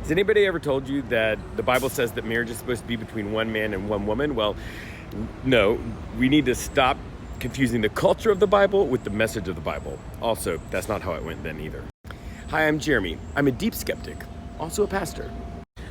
Has anybody ever told you that the Bible says that marriage is supposed to be between one man and one woman? Well, no, we need to stop confusing the culture of the Bible with the message of the Bible. Also, that's not how it went then either. Hi, I'm Jeremy. I'm a deep skeptic, also a pastor.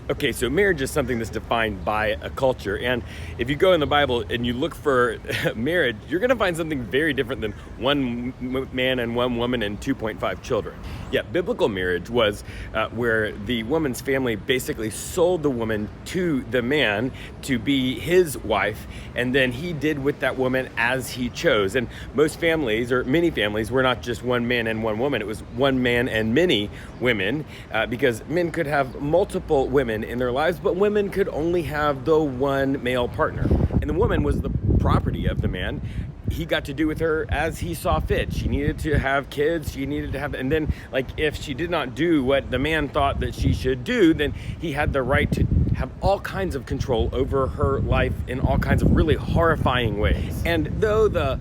Okay, so marriage is something that's defined by a culture, and if you go in the Bible and you look for marriage, you're going to find something very different than one man and one woman and 2.5 children. Yeah, biblical marriage was where the woman's family basically sold the woman to the man to be his wife, and then he did with that woman as he chose. And most families, or many families, were not just one man and one woman. It was one man and many women, because men could have multiple women in their lives, but women could only have the one male partner. And the woman was the property of the man. He got to do with her as he saw fit. She needed to have kids, she needed to have, and then if she did not do what the man thought that she should do, then he had the right to have all kinds of control over her life in all kinds of really horrifying ways. And though the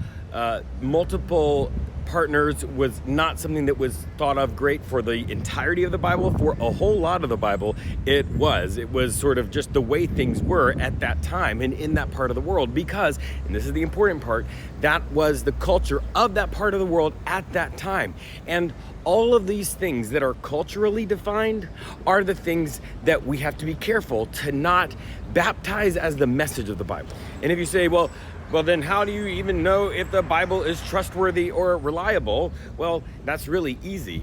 multiple partners was not something that was thought of great for the entirety of the Bible, for a whole lot of the Bible, it was sort of just the way things were at that time and in that part of the world, because, and this is the important part, that was the culture of that part of the world at that time. And all of these things that are culturally defined are the things that we have to be careful to not baptize as the message of the Bible. And if you say, well, then how do you even know if the Bible is trustworthy or reliable? Well, that's really easy.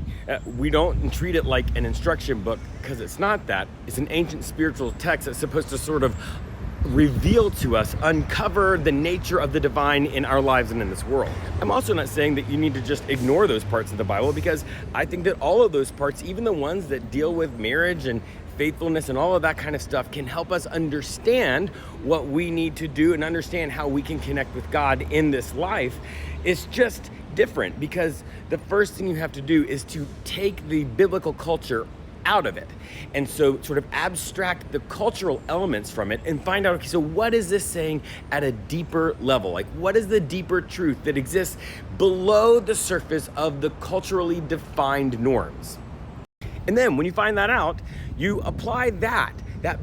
We don't treat it like an instruction book, because it's not that. It's an ancient spiritual text that's supposed to sort of reveal to us, uncover the nature of the divine in our lives and in this world. I'm also not saying that you need to just ignore those parts of the Bible, because I think that all of those parts, even the ones that deal with marriage and faithfulness and all of that kind of stuff, can help us understand what we need to do and understand how we can connect with God in this life. It's just different, because the first thing you have to do is to take the biblical culture out of it, and so sort of abstract the cultural elements from it and find out, okay, so what is this saying at a deeper level? What is the deeper truth that exists below the surface of the culturally defined norms? And then when you find that out, you apply that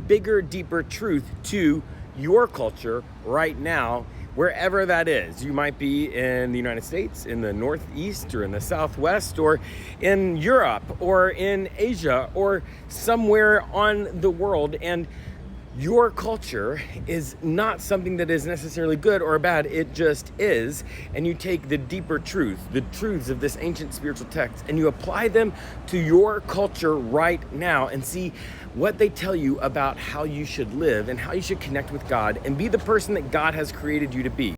bigger, deeper truth to your culture right now, wherever that is. You might be in the United States, in the Northeast, or in the Southwest, or in Europe, or in Asia, or somewhere on the world. And your culture is not something that is necessarily good or bad, it just is. And you take the deeper truth, the truths of this ancient spiritual text, and you apply them to your culture right now and see what they tell you about how you should live and how you should connect with God and be the person that God has created you to be.